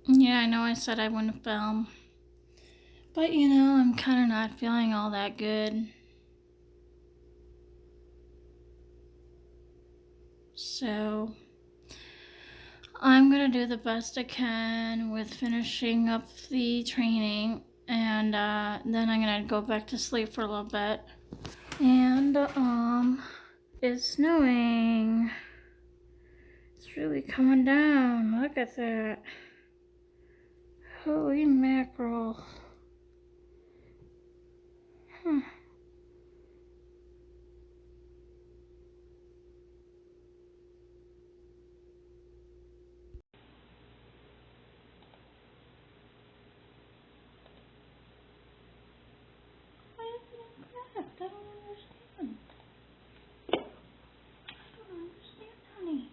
Yeah, I know I said I wouldn't film. But you know, I'm kind of not feeling all that good. So, I'm gonna do the best I can with finishing up the training, and then I'm gonna go back to sleep for a little bit. And, it's snowing. It's really coming down. Look at that. Holy mackerel. Hmm. Why isn't it correct? I don't understand. I don't understand, honey.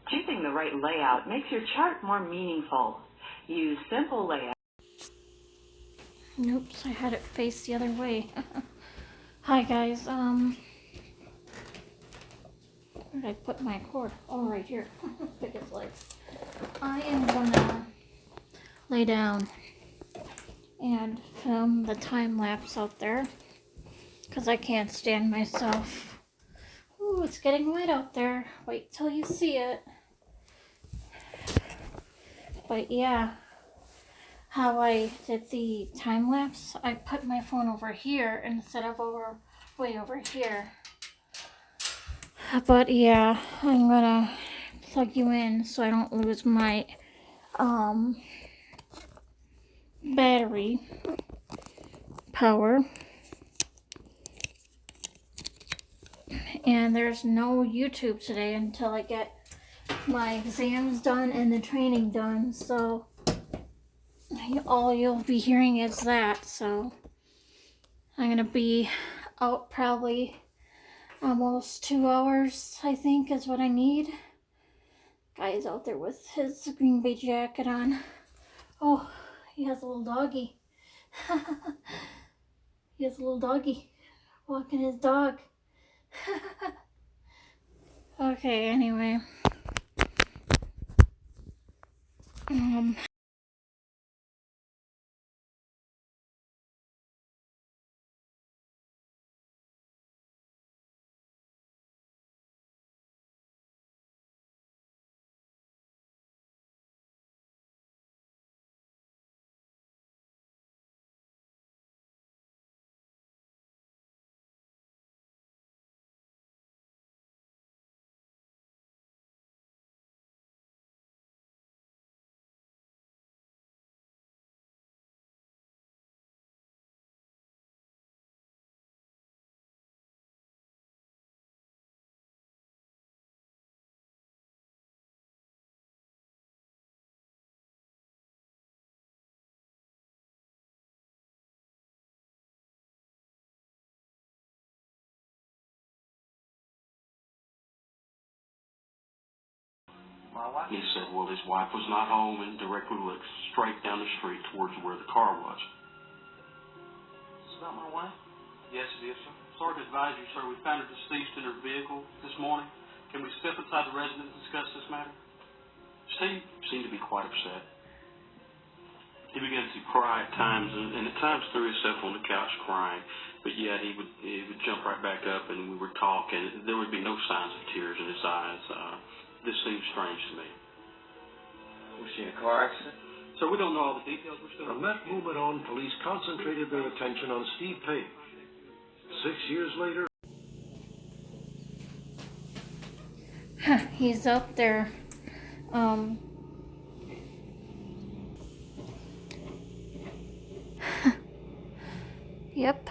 Choosing the right layout makes your chart more meaningful. Use simple layout. Oops, I had it face the other way. Hi guys, where did I put my cord? Oh, right here. Biggest legs. I am gonna lay down and film the time lapse out there because I can't stand myself. Ooh, it's getting wet out there. Wait till you see it. But yeah, how I did the time lapse, I put my phone over here instead of way over here. But yeah, I'm gonna plug you in so I don't lose my battery power. And there's no YouTube today until I get my exams done and the training done. So all you'll be hearing is that. So I'm gonna be out probably almost 2 hours, I think, is what I need. Guy's out there with his Green Bay jacket on. Oh, he has a little doggy. He has a little doggy walking his dog. Okay, anyway. Um, He said, well, his wife was not home and directly looked straight down the street towards where the car was. Is this about my wife? Yes, it is, sir. Sorry to advise you, sir, we found her deceased in her vehicle this morning. Can we step inside the residence and discuss this matter? Steve seemed to be quite upset. He began to cry at times, and at times threw himself on the couch crying. But yet he would jump right back up, and we would talk, and there would be no signs of tears in his eyes. This seems strange to me. Was she in a car accident? So we don't know all the details. We're still... From that moment on, police concentrated their attention on Steve Page. 6 years later, he's up there. Yep.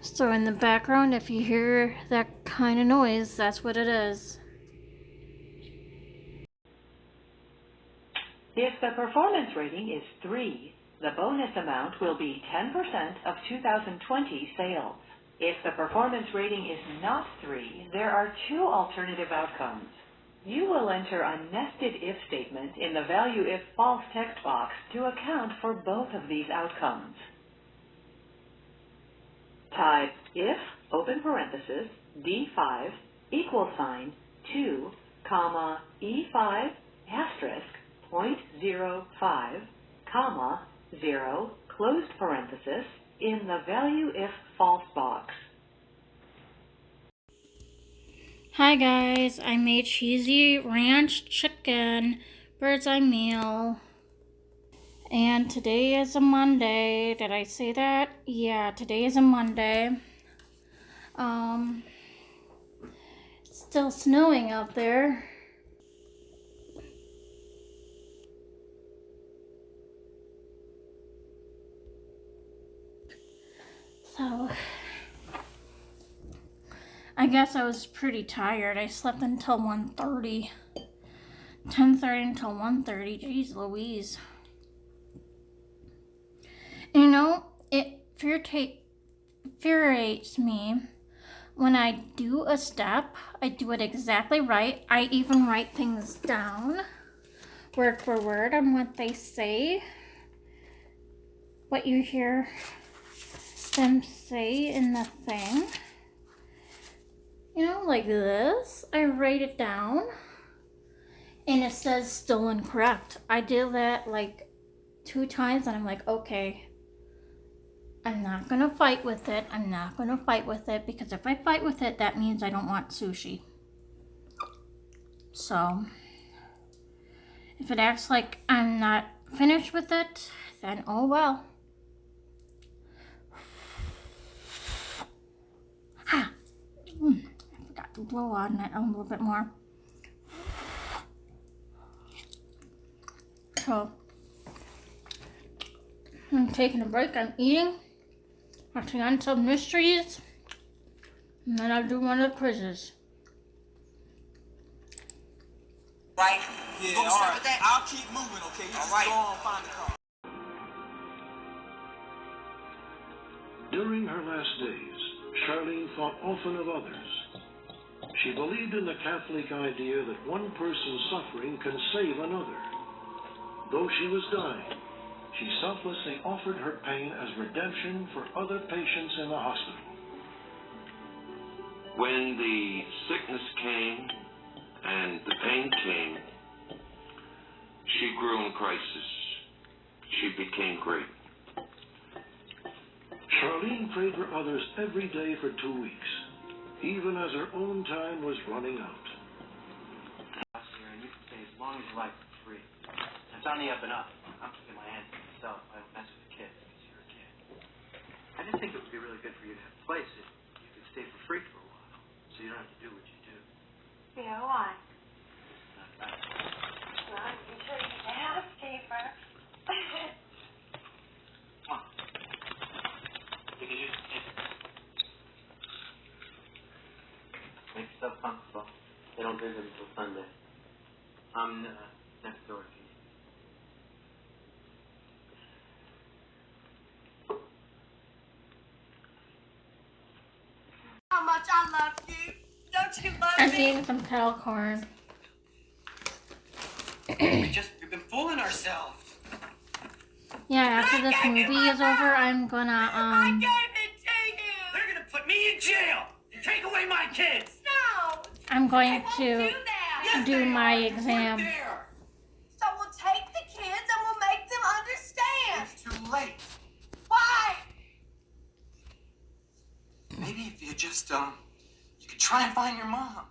So in the background, if you hear that kind of noise, that's what it is. If the performance rating is 3, The bonus amount will be 10% of 2020 sales. If the performance rating is not 3, there are 2 alternative outcomes. You will enter a nested if statement in the value if false text box to account for both of these outcomes. Type if, open parenthesis, D5, equal sign, 2, comma, E5, asterisk, 0.05, comma, 0, closed parenthesis, in the value if false box. Hi guys, I made cheesy ranch chicken bird's eye meal. And today is a Monday. Did I say that? Yeah, today is a Monday. It's still snowing out there. So, I guess I was pretty tired. I slept until 1:30. 10:30 until 1:30. Jeez Louise. You know, it infuriates me when I do a step, I do it exactly right. I even write things down, word for word, on what they say. What you hear them say in the thing. You know, like this. I write it down, and it says still incorrect. I did that like 2 times, and I'm like, okay, I'm not gonna fight with it. I'm not gonna fight with it, because if I fight with it, that means I don't want sushi. So, if it acts like I'm not finished with it, then oh well. I forgot to blow on it a little bit more. So, I'm taking a break. I'm eating, watching Unsolved Mysteries, and then I'll do one of the quizzes. Right? Yeah, all right. I'll keep moving, okay? You all right. Go on, find the car. During her last days, Charlene thought often of others. She believed in the Catholic idea that one person's suffering can save another. Though she was dying, she selflessly offered her pain as redemption for other patients in the hospital. When the sickness came and the pain came, she grew in crisis. She became great. Charlene prayed for others every day for 2 weeks, even as her own time was running out. And you can stay as long as you like for free. It's on the up and up. I'm keeping my hands to myself. I don't mess with the kids because you're a kid. I just think it would be really good for you to have a place if you could stay for free for a while, so you don't have to do what you do. Yeah, why? Not Well, you sure he's a housekeeper. Come on. Because you make yourself comfortable. They don't visit until Sunday. I'm next door to you. How much I love you. Don't you love I'm me? eating some kettle corn. We've been fooling ourselves. Yeah, after this movie is over, I'm gonna, I gave it to you. They're gonna put me in jail and take away my kids. No. I'm going They won't to do that. Yes, do they my are. You exam. weren't there. So we'll take the kids and we'll make them understand. It's too late. Why? Maybe if you just you could try and find your mom.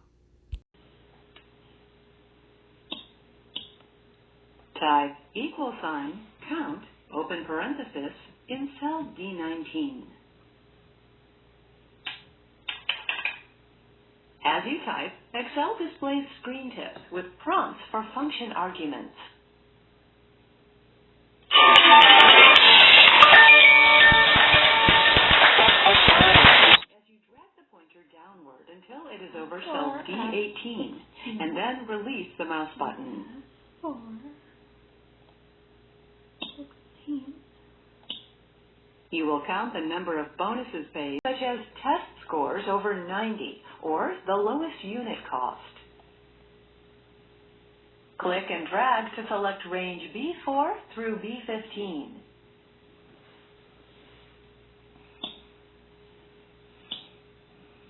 Type equal sign, count, open parenthesis, in cell D19. As you type, Excel displays screen tips with prompts for function arguments. As you drag the pointer downward until it is over cell D18, and then release the mouse button. 4, 16, You will count the number of bonuses paid, such as test scores over 90 or the lowest unit cost. Click and drag to select range B4 through B15.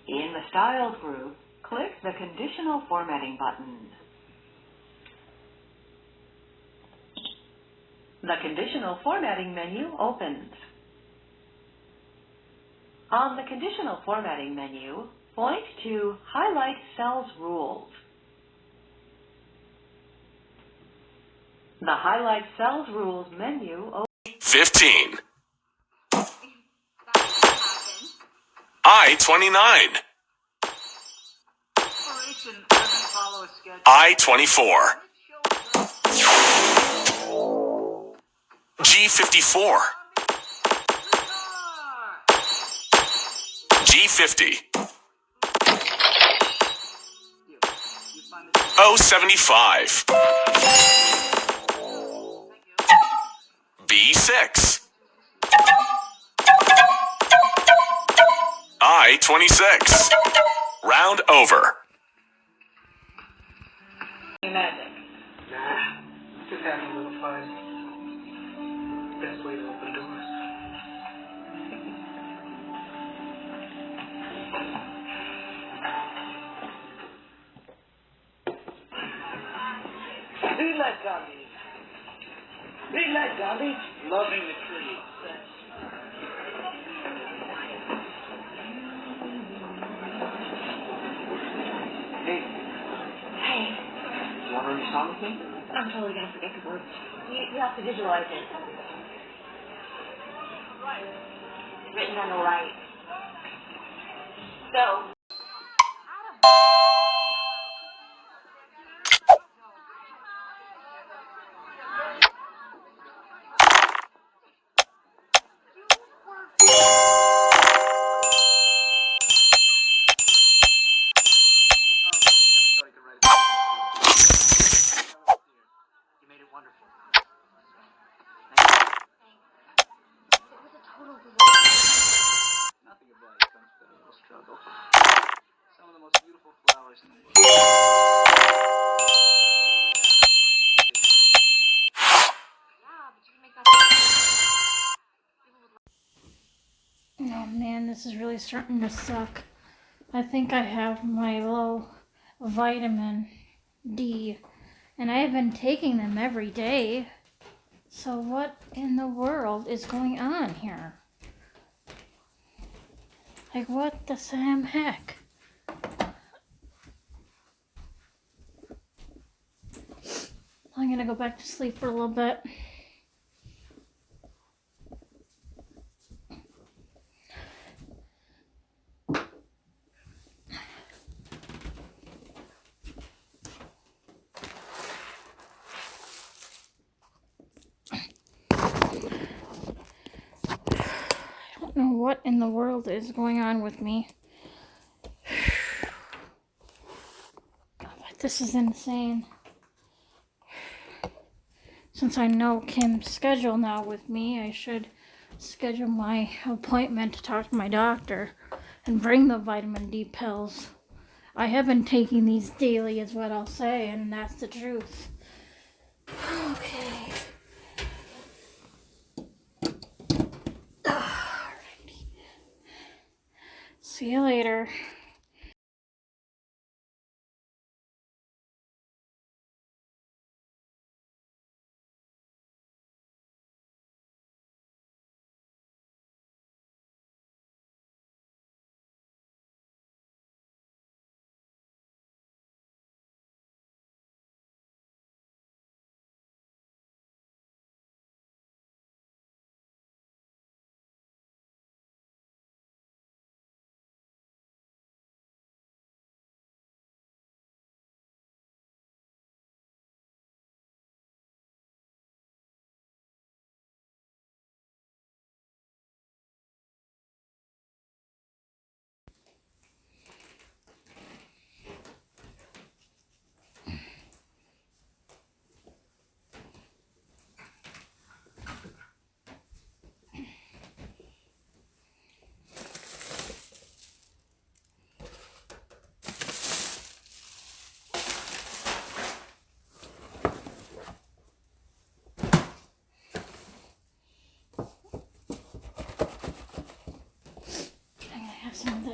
In the Styles group, click the Conditional Formatting button. The Conditional Formatting menu opens. On the Conditional Formatting menu, point to Highlight Cells Rules. The Highlight Cells Rules menu opens. 15. I-29. I-24. G54. G50. O75. B6. I-26. Round over. Magic. Nah, just having a little fun. Best way to open doors. Big like Gandhi. Big like Gandhi. Loving the tree. Hey. Hey, You want to read a song with me? I'm totally going to forget the words. You have to visualize it. Written on the right. So. You made it wonderful. Nothing of value comes from a little struggle. Some of the most beautiful flowers in the world. Oh man, this is really starting to suck. I think I have my low vitamin D, and I have been taking them every day. So what in the world is going on here? Like, what the Sam heck? I'm gonna go back to sleep for a little bit. I don't know what in the world is going on with me. But this is insane. Since I know Kim's schedule now with me, I should schedule my appointment to talk to my doctor and bring the vitamin D pills. I have been taking these daily is what I'll say, and that's the truth. Okay. Alrighty. See you later.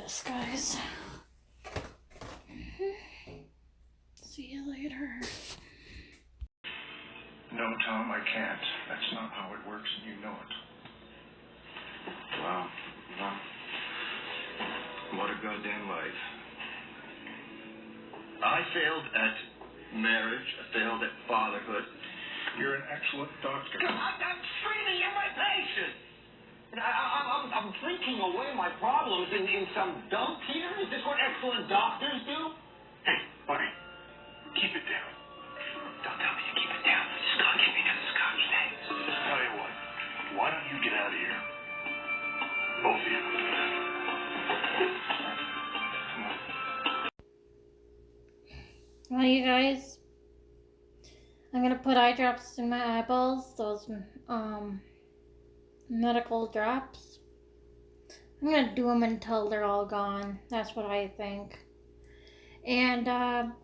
this, guys. See you later. No, Tom, I can't. That's not how it works, and you know it. Wow. Wow. What a goddamn life. I failed at marriage. I failed at fatherhood. You're an excellent doctor. I'm treating you, my patient. And I'm drinking away my problems in some dump here? Is this what excellent doctors do? Hey, buddy, keep it down. Don't tell me to keep it down. Scotch me to the scotch thing. Tell you what, why don't you get out of here? Both of you. Come on. Well, you guys, I'm gonna put eye drops in my eyeballs, those medical drops. I'm gonna do them until they're all gone. That's what I think. And and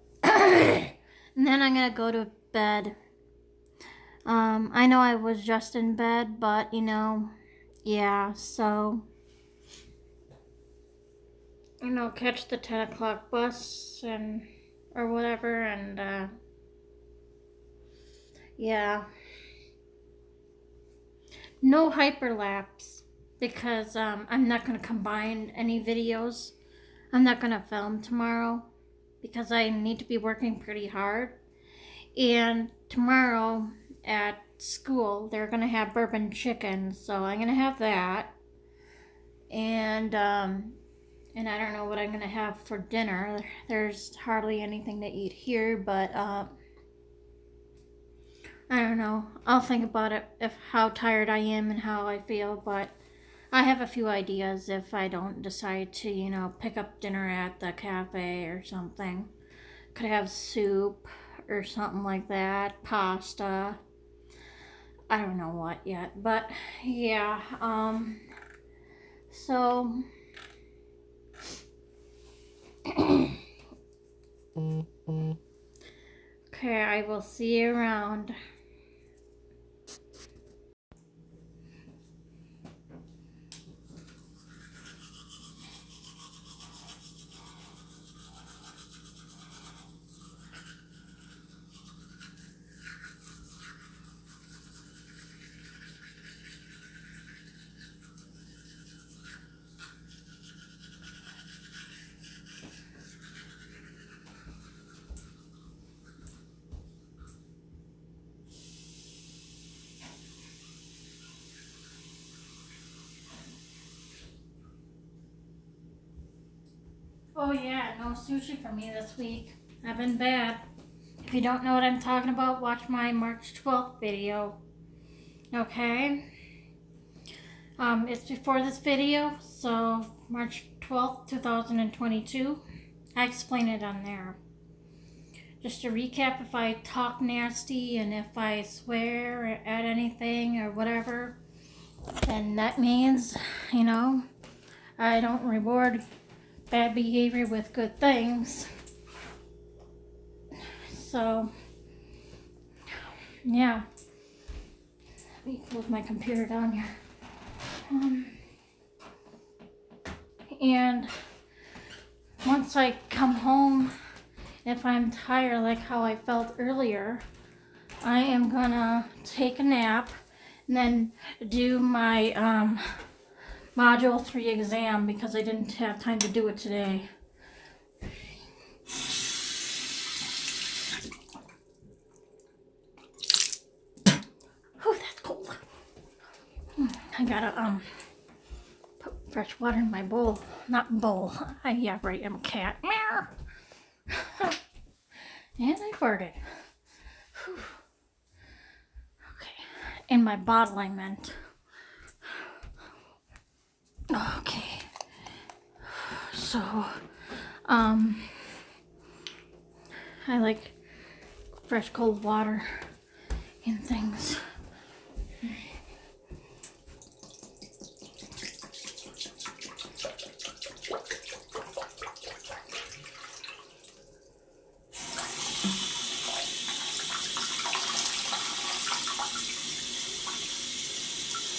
then I'm gonna go to bed. I know I was just in bed, but you know, yeah, so catch the 10 o'clock bus or whatever, and yeah. No hyperlapse, because I'm not going to combine any videos. I'm not going to film tomorrow because I need to be working pretty hard. And tomorrow at school, they're going to have bourbon chicken, so I'm going to have that. And I don't know what I'm going to have for dinner. There's hardly anything to eat here, but I don't know. I'll think about it, how tired I am and how I feel, but I have a few ideas if I don't decide to, pick up dinner at the cafe or something. Could have soup or something like that, pasta. I don't know what yet, but yeah, so okay, I will see you around. Oh yeah, no sushi for me this week. I've been bad. If you don't know what I'm talking about, watch my March 12th video. Okay? It's before this video, so March 12th, 2022. I explain it on there. Just to recap, if I talk nasty and if I swear at anything or whatever, then that means, I don't reward bad behavior with good things. So, yeah. Let me close my computer down here. And once I come home, if I'm tired like how I felt earlier, I am gonna take a nap and then do my Module 3 exam because I didn't have time to do it today. Whew, that's cold. I gotta put fresh water in my bowl. Not bowl. Yeah, right, I'm a cat. Meow. And I farted. Whew. Okay. In my bottle, I meant. Okay. So, I like fresh cold water and things.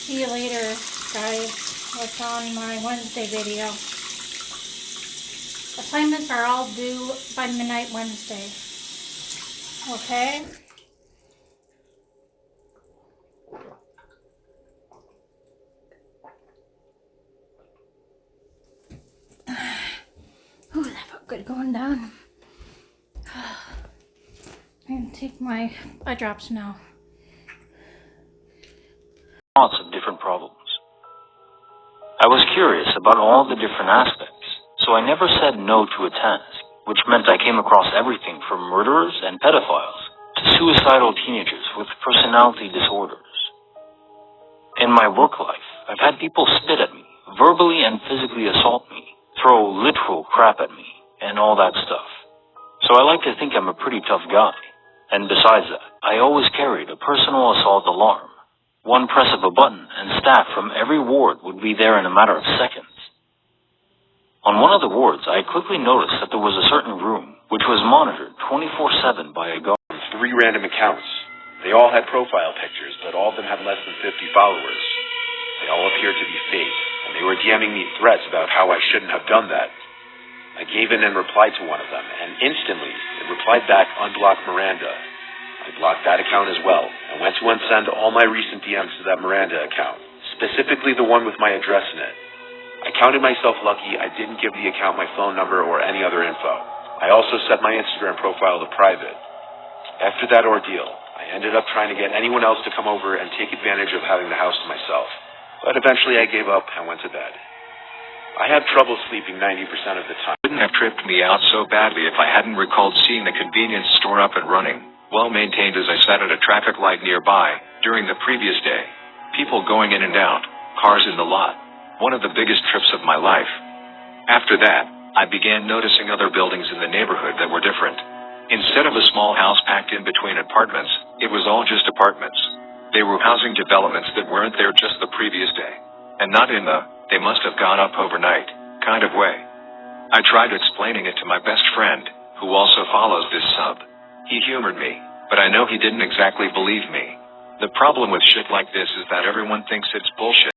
See you later, guys. What's on my Wednesday video? Assignments are all due by midnight Wednesday. Okay? Ooh, that felt good going down. I'm gonna take my eye drops now. Lots of different problems. I was curious about all the different aspects, so I never said no to a task, which meant I came across everything from murderers and pedophiles to suicidal teenagers with personality disorders. In my work life, I've had people spit at me, verbally and physically assault me, throw literal crap at me, and all that stuff. So I like to think I'm a pretty tough guy. And besides that, I always carried a personal assault alarm. One press of a button and staff from every ward would be there in a matter of seconds. On one of the wards, I quickly noticed that there was a certain room which was monitored 24/7 by a guard. 3 random accounts. They all had profile pictures, but all of them had less than 50 followers. They all appeared to be fake, and they were DMing me threats about how I shouldn't have done that. I gave in and replied to one of them, and instantly, it replied back, "Unblock Miranda." I blocked that account as well, and went to unsend all my recent DMs to that Miranda account, specifically the one with my address in it. I counted myself lucky I didn't give the account my phone number or any other info. I also set my Instagram profile to private. After that ordeal, I ended up trying to get anyone else to come over and take advantage of having the house to myself. But eventually I gave up and went to bed. I have trouble sleeping 90% of the time. It wouldn't have tripped me out so badly if I hadn't recalled seeing the convenience store up and running, well maintained as I sat at a traffic light nearby during the previous day. People going in and out, cars in the lot. One of the biggest trips of my life. After that, I began noticing other buildings in the neighborhood that were different. Instead of a small house packed in between apartments, it was all just apartments. They were housing developments that weren't there just the previous day, and not in the "they must have gone up overnight" kind of way. I tried explaining it to my best friend, who also follows this sub. He humored me, but I know he didn't exactly believe me. The problem with shit like this is that everyone thinks it's bullshit.